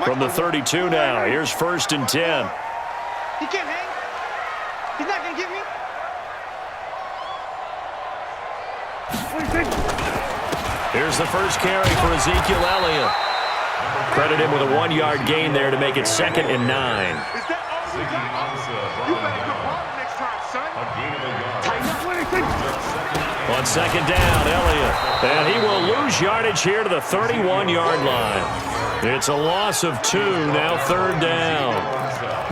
From the 32 now, here's 1st and 10. He can't hang. He's not going to get me. Here's the first carry for Ezekiel Elliott. Credit him with a 1-yard gain there to make it 2nd and 9. Is that all you got? You better go hard next time, son. Tighten up. On 2nd down, Elliott. And he will lose yardage here to the 31-yard line. It's a loss of 2, now 3rd down.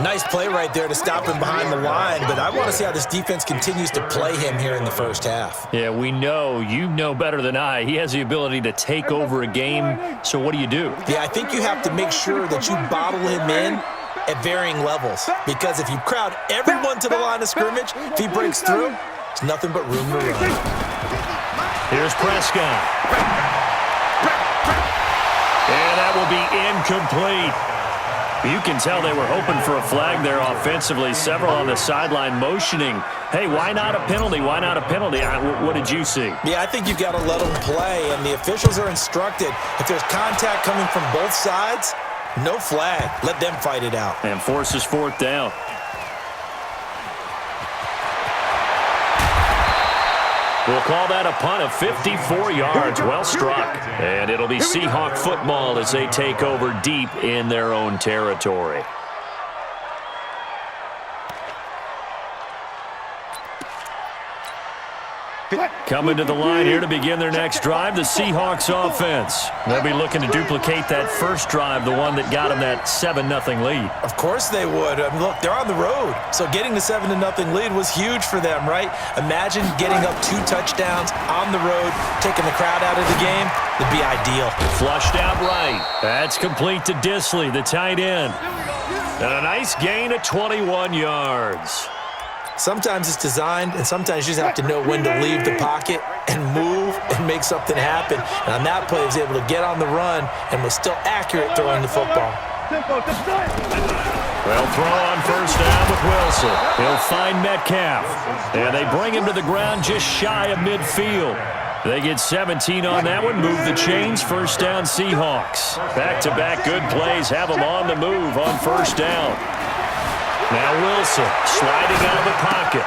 Nice play right there to stop him behind the line, but I want to see how this defense continues to play him here in the first half. Yeah, we know. You know better than I. He has the ability to take over a game, so what do you do? Yeah, I think you have to make sure that you bottle him in at varying levels, because if you crowd everyone to the line of scrimmage, if he breaks through, there's nothing but room to run. Here's Prescott. And that will be incomplete. You can tell they were hoping for a flag there offensively. Several on the sideline motioning, hey, why not a penalty? Why not a penalty? What did you see? Yeah, I think you've got to let them play, and the officials are instructed. If there's contact coming from both sides, no flag. Let them fight it out. And forces 4th down. We'll call that a punt of 54 yards. Well struck. And it'll be Seahawk football as they take over deep in their own territory. Coming to the line here to begin their next drive, the Seahawks offense. They'll be looking to duplicate that first drive, the one that got them that 7-0 lead. Of course they would. I mean, look, they're on the road, so getting the 7-0 lead was huge for them, right? Imagine getting up 2 touchdowns on the road, taking the crowd out of the game. Would be ideal. Flushed out right. That's complete to Disley, the tight end. And a nice gain of 21 yards. Sometimes it's designed, and sometimes you just have to know when to leave the pocket and move and make something happen. And on that play, he was able to get on the run and was still accurate throwing the football. Well, throw on 1st down with Wilson. He'll find Metcalf. And they bring him to the ground just shy of midfield. They get 17 on that one, move the chains, 1st down Seahawks. Back-to-back good plays have them on the move on 1st down. Now Wilson sliding out of the pocket.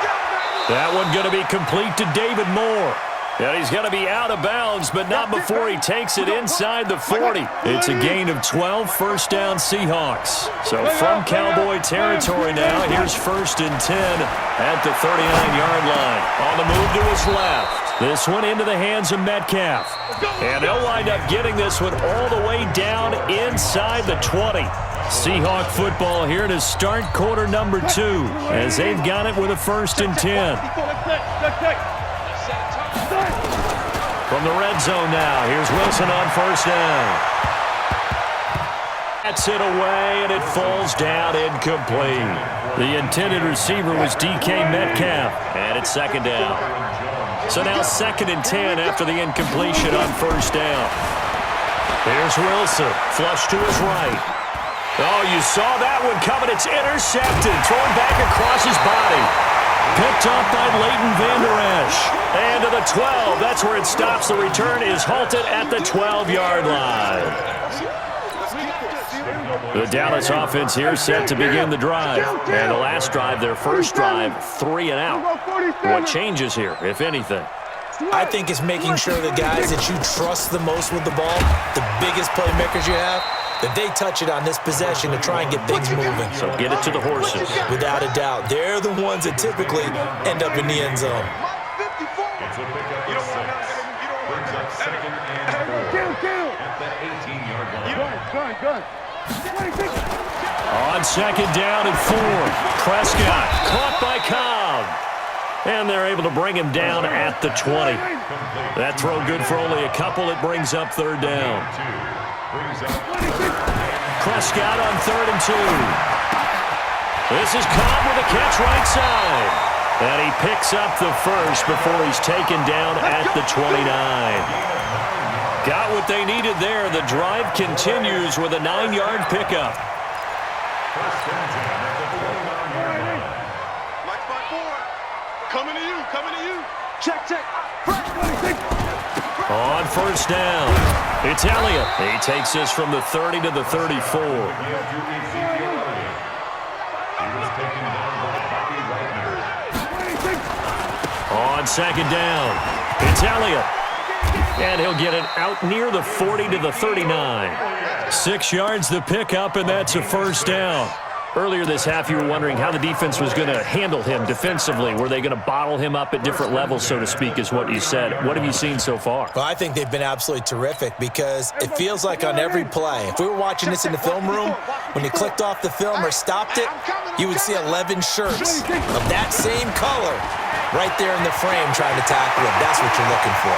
That one going to be complete to David Moore. And he's going to be out of bounds, but not before he takes it inside the 40. It's a gain of 12, 1st down Seahawks. So from Cowboy territory now, here's 1st and 10 at the 39-yard line. On the move to his left. This one into the hands of Metcalf. And they'll wind up getting this one all the way down inside the 20. Seahawk football here to start quarter number 2 as they've got it with a 1st and 10. From the red zone now, here's Wilson on 1st down. That's it away, and it falls down incomplete. The intended receiver was DK Metcalf, and it's 2nd down. So now 2nd and 10 after the incompletion on 1st down. Here's Wilson, flush to his right. Oh, you saw that one coming. It's intercepted, thrown back across his body. Picked up by Leighton Vander Esch. And to the 12, that's where it stops. The return is halted at the 12-yard line. The Dallas offense here set to begin the drive. And the last drive, their first drive, 3 and out. What changes here, if anything? I think it's making sure the guys that you trust the most with the ball, the biggest playmakers you have, that they touch it on this possession to try and get things moving. So get it to the horses. Without a doubt. They're the ones that typically end up in the end zone. On 2nd down and 4. Prescott caught by Cobb. And they're able to bring him down at the 20. That throw good for only a couple. It brings up 3rd down. Prescott on 3rd and 2. This is Cobb with a catch right side. And he picks up the first before he's taken down at the 29. Got what they needed there. The drive continues with a 9-yard pickup. Coming to you, coming to you. Check, check. On first down, it's Elliott. He takes us from the 30 to the 34. On second down, it's Elliott. And he'll get it out near the 40 to the 39. 6 yards the pickup, and that's a first down. Earlier this half, you were wondering how the defense was going to handle him defensively. Were they going to bottle him up at different levels, so to speak, is what you said. What have you seen so far? Well, I think they've been absolutely terrific because it feels like on every play, if we were watching this in the film room, when you clicked off the film or stopped it, you would see 11 shirts of that same color right there in the frame trying to tackle him. That's what you're looking for.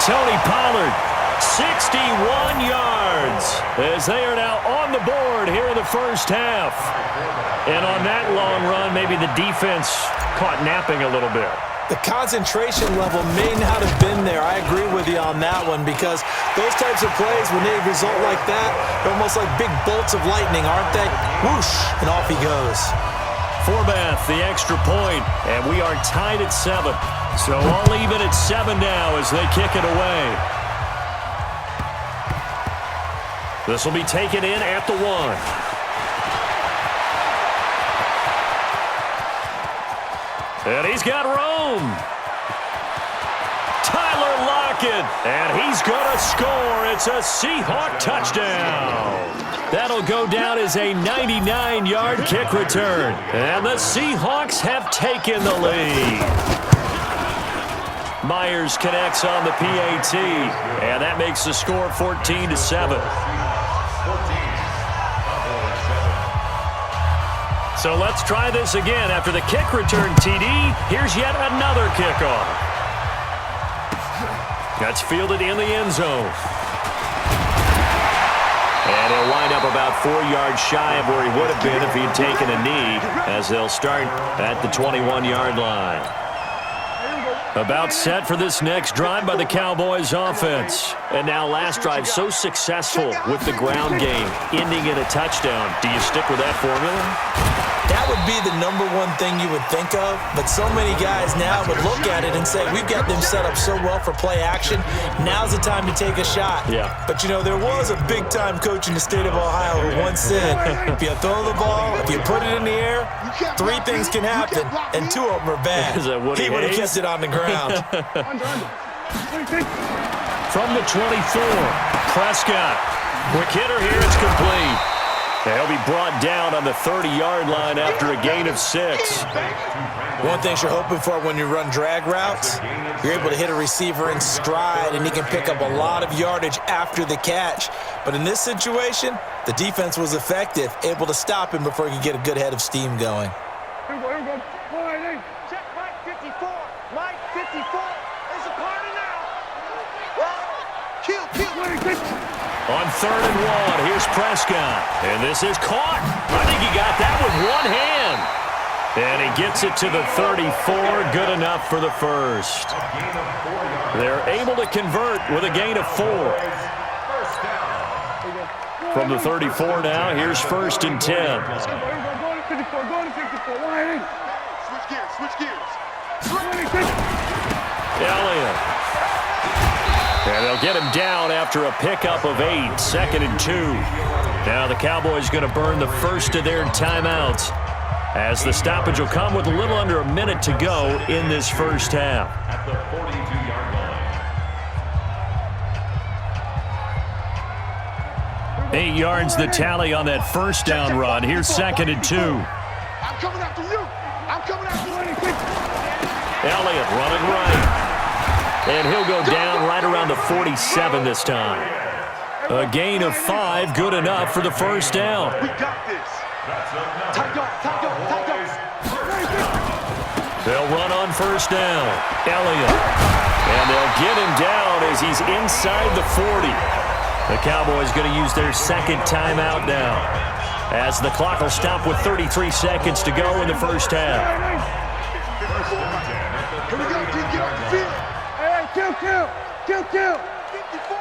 Tony Pollard, 61 yards, as they are now on the board here in the first half. And on that long run, maybe the defense caught napping a little bit. The concentration level may not have been there. I agree with you on that one because those types of plays, when they result like that, they're almost like big bolts of lightning, aren't they? Whoosh, and off he goes. Forbath, the extra point, and we are tied at 7. So all even at 7 now as they kick it away. This will be taken in at the 1. And he's got room. Tyler Lockett, and he's going to score. It's a Seahawk touchdown. That'll go down as a 99-yard kick return. And the Seahawks have taken the lead. Myers connects on the PAT, and that makes the score 14-7. So let's try this again. After the kick return TD, here's yet another kickoff. That's fielded in the end zone. And he'll wind up about 4 yards shy of where he would have been if he had taken a knee, as they'll start at the 21-yard line. About set for this next drive by the Cowboys offense. And now last drive so successful with the ground game, ending in a touchdown. Do you stick with that formula? That would be the number one thing you would think of, but so many guys now would look at it and say, we've got them set up so well for play action, now's the time to take a shot. Yeah. But, you know, there was a big-time coach in the state of Ohio who once said, if you throw the ball, if you put it in the air, 3 things can happen, and 2 of them are bad. He would have kept it on the ground. From the 24, Prescott. Quick hitter here, it's complete. He'll be brought down on the 30-yard line after a gain of 6. One thing you're hoping for when you run drag routes, you're able to hit a receiver in stride, and he can pick up a lot of yardage after the catch. But in this situation, the defense was effective, able to stop him before he could get a good head of steam going. Here we go. Check Mike 54. Mike 54 is a party now. Kill. On 3rd and 1, here's Prescott. And this is caught. I think he got that with one hand. And he gets it to the 34. Good enough for the first. They're able to convert with a gain of 4. From the 34 now, here's 1st and 10. Go to 54. Switch gears. Elliott. And they'll get him down after a pickup of 8, 2nd and 2. Now the Cowboys going to burn the first of their timeouts as the stoppage will come with a little under a minute to go in this first half. At the 42-yard line. 8 yards the tally on that first down run. Here's 2nd and 2. I'm coming after you. Elliott running right. And he'll go down right around the 47 this time. A gain of 5, good enough for the first down. We got this. Tight dog. They'll run on first down. Elliott. And they'll get him down as he's inside the 40. The Cowboys going to use their second timeout now, as the clock will stop with 33 seconds to go in the first half. Here we go, kid. Get off the field. Hey, kill. 54.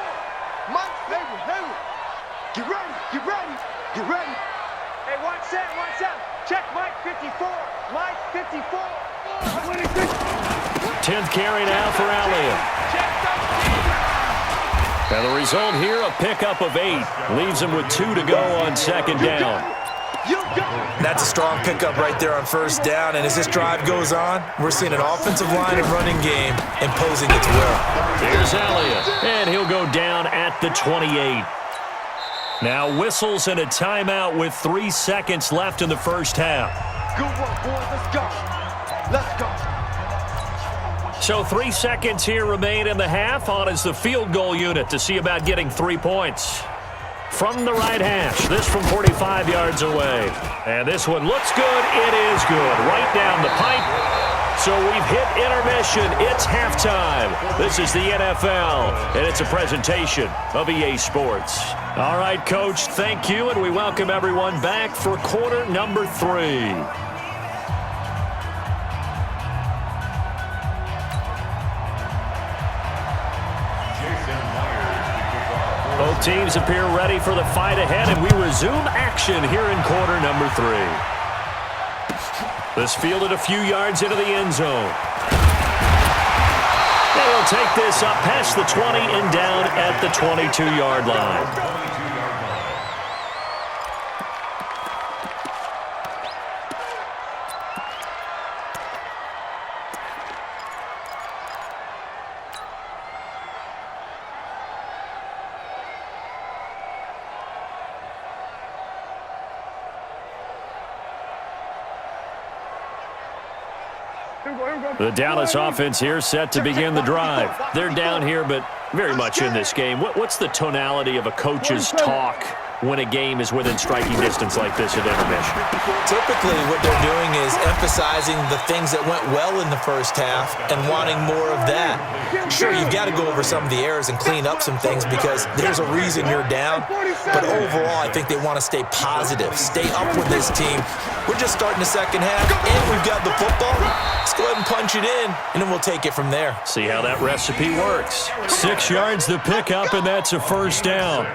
Mike, Hayward. Get ready. Hey, watch that. Check Mike 54. 10th carry now for Elliott. And the result here, a pickup of 8. Leaves him with 2 to go on second down. That's a strong pickup right there on first down, and as this drive goes on, we're seeing an offensive line and running game imposing its will. Here's Elliott, and he'll go down at the 28. Now whistles and a timeout with 3 seconds left in the first half. Good work, boys. Let's go. So 3 seconds here remain in the half. On is the field goal unit to see about getting 3 points. From the right hash, this from 45 yards away. And this one looks good. It is good. Right down the pipe. So we've hit intermission. It's halftime. This is the NFL, and it's a presentation of EA Sports. All right, Coach, thank you, and we welcome everyone back for quarter number 3. Both teams appear ready for the fight ahead, and we resume action here in quarter number 3. This fielded a few yards into the end zone. They'll take this up past the 20 and down at the 22-yard line. The Dallas offense here set to begin the drive. They're down here, but very much in this game. What's the tonality of a coach's talk when a game is within striking distance like this at intermission? Typically, what they're doing is emphasizing the things that went well in the first half and wanting more of that. Sure, you've got to go over some of the errors and clean up some things because there's a reason you're down. But overall, I think they want to stay positive, stay up with this team. We're just starting the second half, and we've got the football. Let's go ahead and punch it in, and then we'll take it from there. See how that recipe works. 6 yards the pickup, and that's a first down.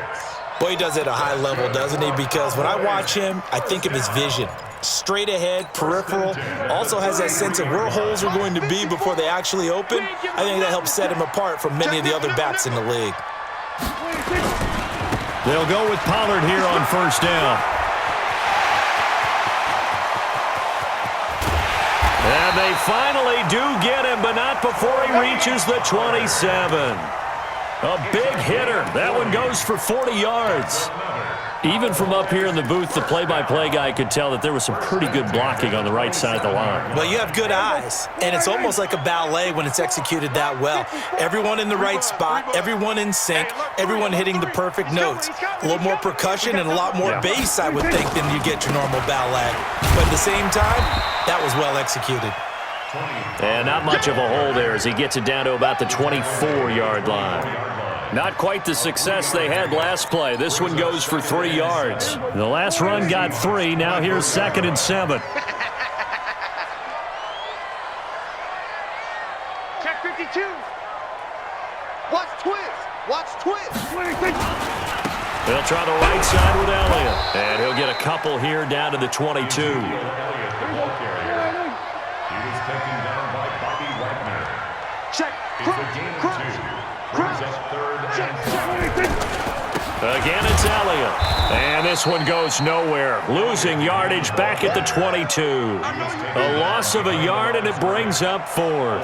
Boy, he does it at a high level, doesn't he? Because when I watch him, I think of his vision. Straight ahead, peripheral, also has that sense of where holes are going to be before they actually open. I think that helps set him apart from many of the other backs in the league. They'll go with Pollard here on first down. And they finally do get him, but not before he reaches the 27. A big hitter. That one goes for 40 yards. Even from up here in the booth, the play-by-play guy could tell that there was some pretty good blocking on the right side of the line. Well, you have good eyes, and it's almost like a ballet when it's executed that well. Everyone in the right spot, everyone in sync, everyone hitting the perfect notes. A little more percussion and a lot more bass, I would think, than you get your normal ballet. But at the same time, that was well executed. And not much of a hole there as he gets it down to about the 24-yard line. Not quite the success they had last play. This one goes for 3 yards. The last run got 3. Now here's 2nd and 7. Check 52. Watch twist. They'll try the right side with Elliott. And he'll get a couple here down to the 22. Check. Again, it's Elliott. And this one goes nowhere. Losing yardage back at the 22. A loss of a yard, and it brings up 4th.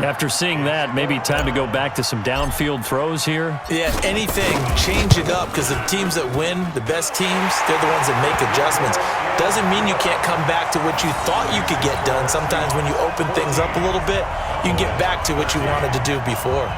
After seeing that, maybe time to go back to some downfield throws here. Yeah, anything. Change it up because the teams that win, the best teams, they're the ones that make adjustments. Doesn't mean you can't come back to what you thought you could get done. Sometimes when you open things up a little bit, you can get back to what you wanted to do before.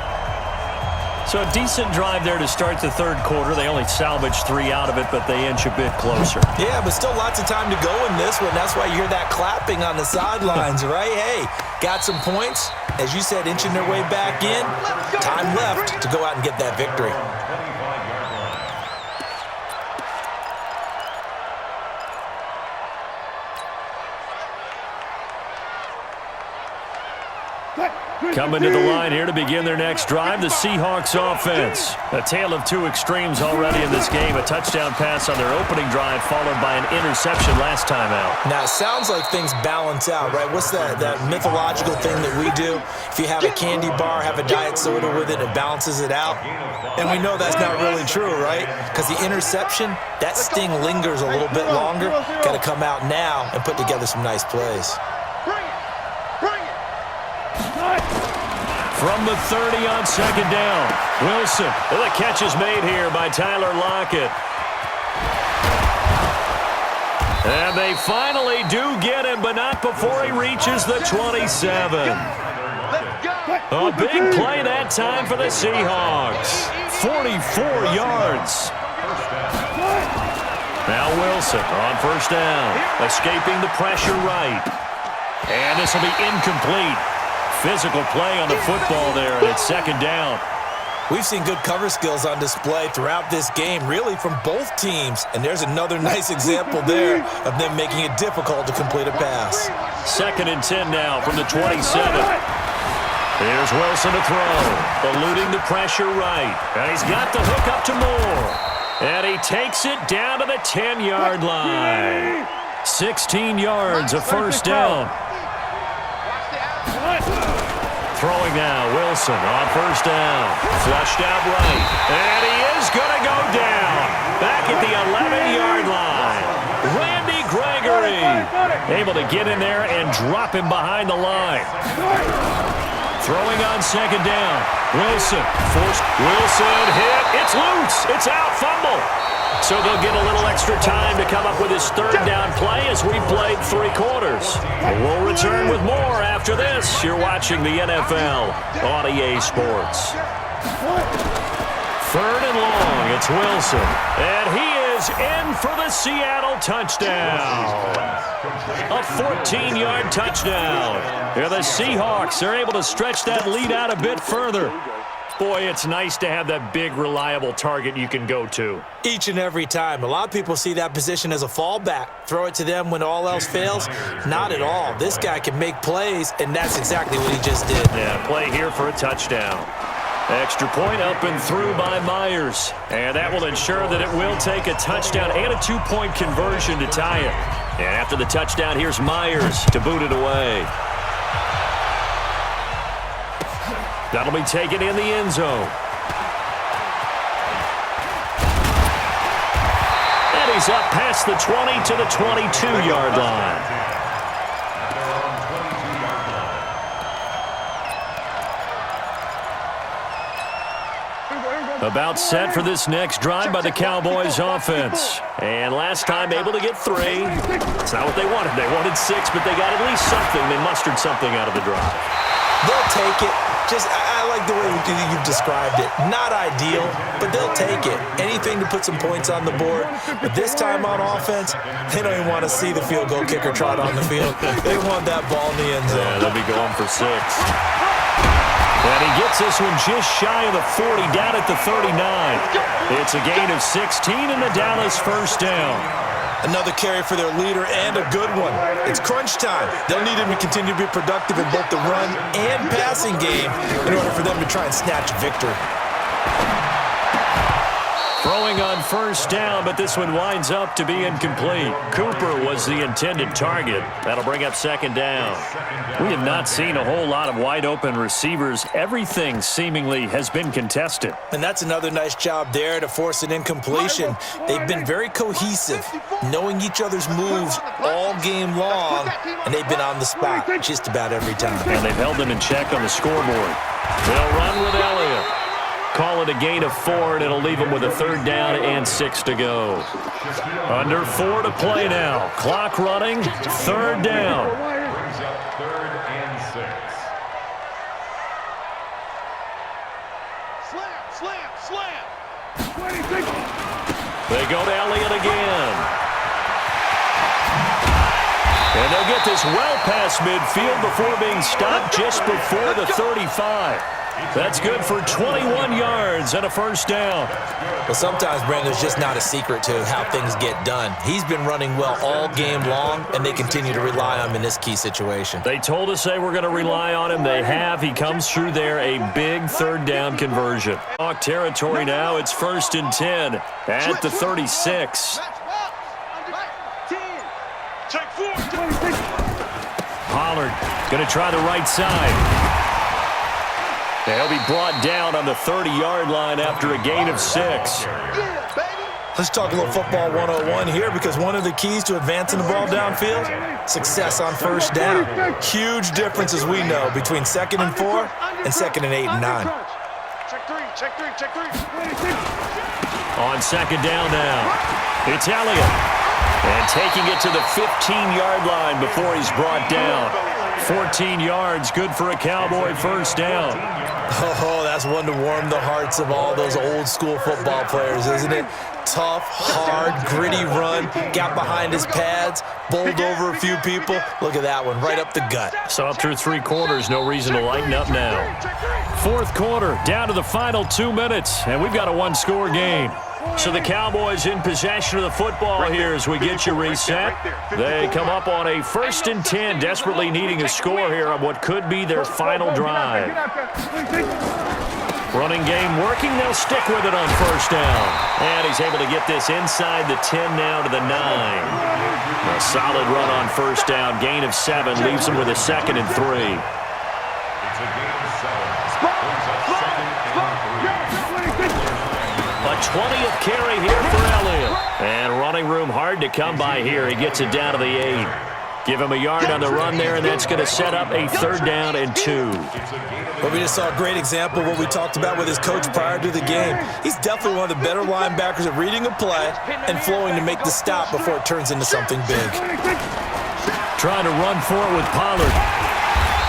So a decent drive there to start the third quarter. They only salvaged 3 out of it, but they inch a bit closer. Yeah, but still lots of time to go in this one. That's why you hear that clapping on the sidelines, right? Hey, got some points. As you said, inching their way back in. Time left to go out and get that victory. Coming to the line here to begin their next drive, the Seahawks offense. A tale of two extremes already in this game. A touchdown pass on their opening drive followed by an interception last time out. Now, it sounds like things balance out, right? What's that mythological thing that we do? If you have a candy bar, have a diet soda with it, it balances it out. And we know that's not really true, right? Because the interception, that sting lingers a little bit longer. Got to come out now and put together some nice plays. From the 30 on second down, Wilson. The catch is made here by Tyler Lockett. And they finally do get him, but not before he reaches the 27. A big play that time for the Seahawks. 44 yards. Now Wilson on first down, escaping the pressure right. And this will be incomplete. Physical play on the football there, and it's second down. We've seen good cover skills on display throughout this game, really from both teams. And there's another nice example there of them making it difficult to complete a pass. Second and 10 now from the 27. Here's Wilson to throw, eluding the pressure right. And he's got the hook up to Moore. And he takes it down to the 10-yard line. 16 yards, a first down. Throwing now, Wilson on first down. Flushed out right. And he is going to go down. Back at the 11-yard line. Randy Gregory able to get in there and drop him behind the line. Throwing on second down. Wilson forced. Wilson hit. It's loose. It's out. Fumble. So they'll get a little extra time to come up with his third down play as we played 3 quarters. We'll return with more after this. You're watching the NFL on EA Sports. Third and long, it's Wilson. And he is in for the Seattle touchdown. A 14-yard touchdown. Here the Seahawks are able to stretch that lead out a bit further. Boy, it's nice to have that big, reliable target you can go to. Each and every time. A lot of people see that position as a fallback. Throw it to them when all else fails. Not at all. This guy can make plays, and that's exactly what he just did. Yeah, play here for a touchdown. Extra point up and through by Myers. And that will ensure that it will take a touchdown and a 2-point conversion to tie it. And after the touchdown, here's Myers to boot it away. That'll be taken in the end zone. And he's up past the 20 to the 22-yard line. About set for this next drive by the Cowboys offense. And last time able to get 3. It's not what they wanted. They wanted 6, but they got at least something. They mustered something out of the drive. They'll take it. I like the way you've described it. Not ideal, but they'll take it. Anything to put some points on the board. But this time on offense, they don't even want to see the field goal kicker trot on the field. They want that ball in the end zone. Yeah, they'll be going for 6. And he gets this one just shy of the 40, down at the 39. It's a gain of 16 and the Dallas first down. Another carry for their leader and a good one. It's crunch time. They'll need him to continue to be productive in both the run and passing game in order for them to try and snatch victory. Throwing on first down, but this one winds up to be incomplete. Cooper was the intended target. That'll bring up second down. We have not seen a whole lot of wide-open receivers. Everything seemingly has been contested. And that's another nice job there to force an incompletion. They've been very cohesive, knowing each other's moves all game long, and they've been on the spot just about every time. And they've held them in check on the scoreboard. They'll run with Elliott. Call it a gain of 4, and it'll leave them with a third down and 6 to go. Under 4 to play now. Clock running, third down. Third and 6. Slam. They go to Elliott again. And they'll get this well past midfield before being stopped just before the 35. That's good for 21 yards and a first down. Well, sometimes, Brandon, there's just not a secret to how things get done. He's been running well all game long, and they continue to rely on him in this key situation. They told us they were going to rely on him. They have. He comes through there, a big third down conversion. Hawk territory now. It's 1st and 10 at the 36. Pollard going to try the right side. He'll be brought down on the 30-yard line after a gain of 6. Let's talk a little football 101 here, because one of the keys to advancing the ball downfield, success on first down. Huge difference, as we know, between 2nd and 4 and 2nd and 8 and 9. Check three. On 2nd down now, it's Elliott. And taking it to the 15-yard line before he's brought down. 14 yards, good for a Cowboy first down. Oh, that's one to warm the hearts of all those old-school football players, isn't it? Tough, hard, gritty run, got behind his pads, bowled over a few people. Look at that one, right up the gut. So up through 3 quarters, no reason to lighten up now. 4th quarter, down to the final 2 minutes, and we've got a one-score game. So the Cowboys in possession of the football here as we get you reset. They come up on a 1st and 10, desperately needing a score here on what could be their final drive. Running game working. They'll stick with it on first down. And he's able to get this inside the 10 now to the 9. A solid run on first down. Gain of 7 leaves him with a 2nd and 3. A 20th carry here for Elliott. And running room hard to come by here. He gets it down to the 8. Give him a yard on the run there, and that's going to set up a 3rd down and 2. Well, we just saw a great example of what we talked about with his coach prior to the game. He's definitely one of the better linebackers at reading a play and flowing to make the stop before it turns into something big. Trying to run for it with Pollard.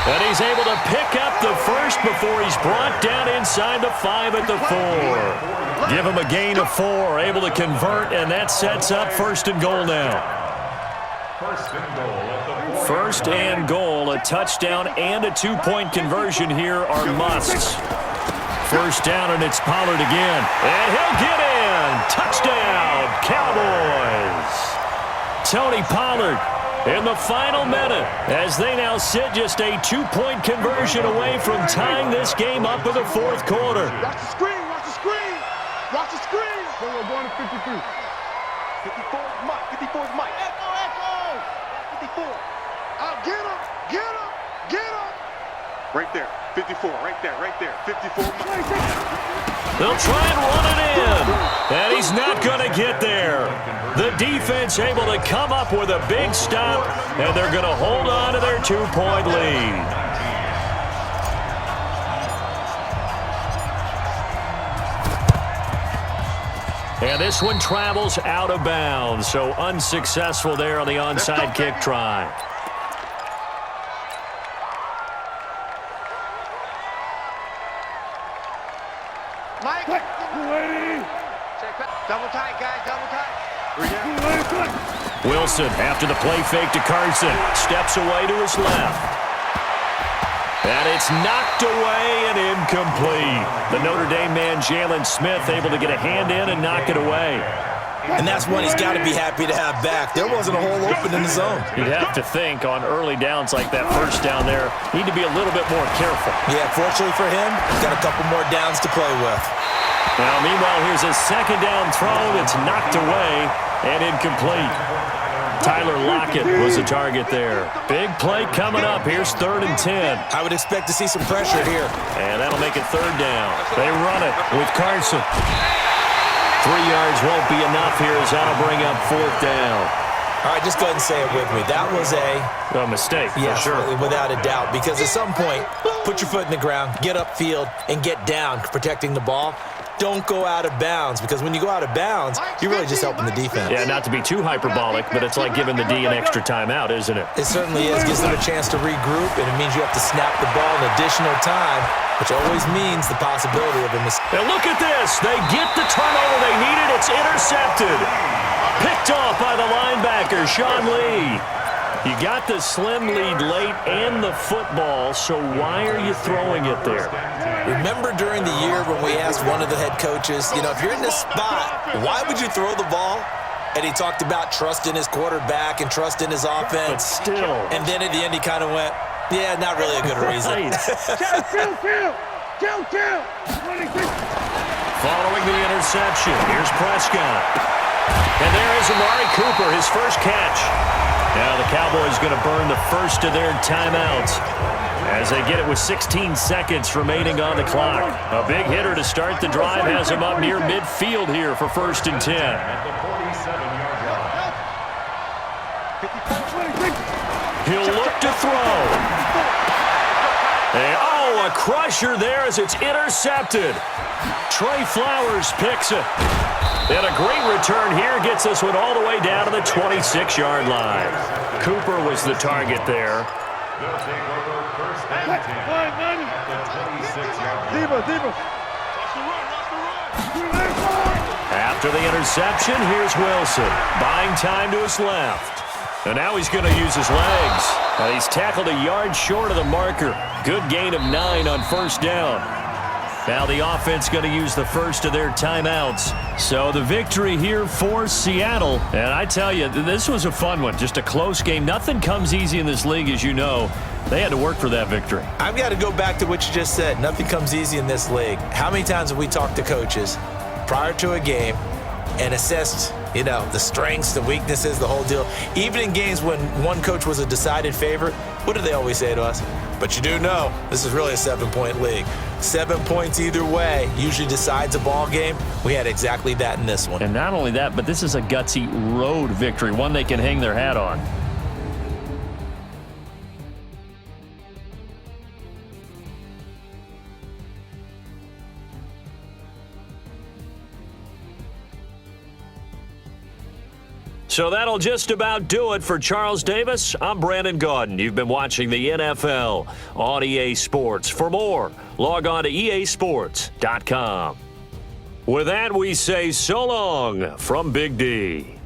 And he's able to pick up the first before he's brought down inside the 5 at the 4. Give him a gain of 4, able to convert, and that sets up 1st and goal now. 1st and goal, a touchdown and a 2-point conversion here are musts. 1st down, and it's Pollard again. And he'll get in. Touchdown, Cowboys. Tony Pollard in the final minute as they now sit just a 2-point conversion away from tying this game up in the 4th quarter. Watch the screen, watch the screen. Watch the screen. We're going to 53. 54 is Mike. 54 is Mike. Echo. 54. Get him. Get him. Get him. Right there. 54. Right there. 54. They'll try and run it in. And he's not going to get there. The defense able to come up with a big stop, and they're going to hold on to their 2-point lead. And this one travels out of bounds, so unsuccessful there on the onside kick try. Mike. Double tight, guys. Double tight. Wilson, after the play fake to Carson, steps away to his left. And it's knocked away and incomplete. The Notre Dame man, Jalen Smith, able to get a hand in and knock it away. And that's one he's got to be happy to have back. There wasn't a hole open in the zone. You'd have to think on early downs like that first down there, need to be a little bit more careful. Yeah, fortunately for him, he's got a couple more downs to play with. Now, meanwhile, here's a 2nd down throw that's knocked away and incomplete. Tyler Lockett was the target there. Big play coming up. Here's 3rd and 10. I would expect to see some pressure here. And that'll make it 3rd down. They run it with Carson. 3 yards won't be enough here as that'll bring up 4th down. All right, just go ahead and say it with me. That was a mistake, for sure. Without a doubt, because at some point, put your foot in the ground, get upfield, and get down protecting the ball. Don't go out of bounds, because when you go out of bounds, you're really just helping the defense. Yeah, not to be too hyperbolic, but it's like giving the D an extra timeout, isn't it? It certainly is. Gives them a chance to regroup, and it means you have to snap the ball an additional time, which always means the possibility of a mistake. Now look at this. They get the turnover they needed. It's intercepted. Picked off by the linebacker, Sean Lee. You got the slim lead late and the football, so why are you throwing it there? Remember during the year when we asked one of the head coaches, if you're in this spot, why would you throw the ball? And he talked about trust in his quarterback and trust in his offense. But still. And then at the end he kind of went, yeah, not really a good reason. Following the interception, here's Prescott. And there is Amari Cooper, his first catch. Now the Cowboys going to burn the first of their timeouts as they get it with 16 seconds remaining on the clock. A big hitter to start the drive has him up near midfield here for 1st and 10. He'll look to throw. A crusher there as it's intercepted. Trey Flowers picks it. And a great return here gets this one all the way down to the 26-yard line. Cooper was the target there. After the interception, here's Wilson. Buying time to his left. And now he's going to use his legs. And he's tackled a yard short of the marker. Good gain of 9 on 1st down. Now the offense going to use the first of their timeouts. So the victory here for Seattle. And I tell you, this was a fun one. Just a close game. Nothing comes easy in this league, as you know. They had to work for that victory. I've got to go back to what you just said. Nothing comes easy in this league. How many times have we talked to coaches prior to a game and assessed, the strengths, the weaknesses, the whole deal? Even in games when one coach was a decided favorite, what do they always say to us? But you do know this is really a 7-point league. 7 points either way usually decides a ball game. We had exactly that in this one. And not only that, but this is a gutsy road victory, one they can hang their hat on. So that'll just about do it for Charles Davis. I'm Brandon Gaudin. You've been watching the NFL on EA Sports. For more, log on to easports.com. With that, we say so long from Big D.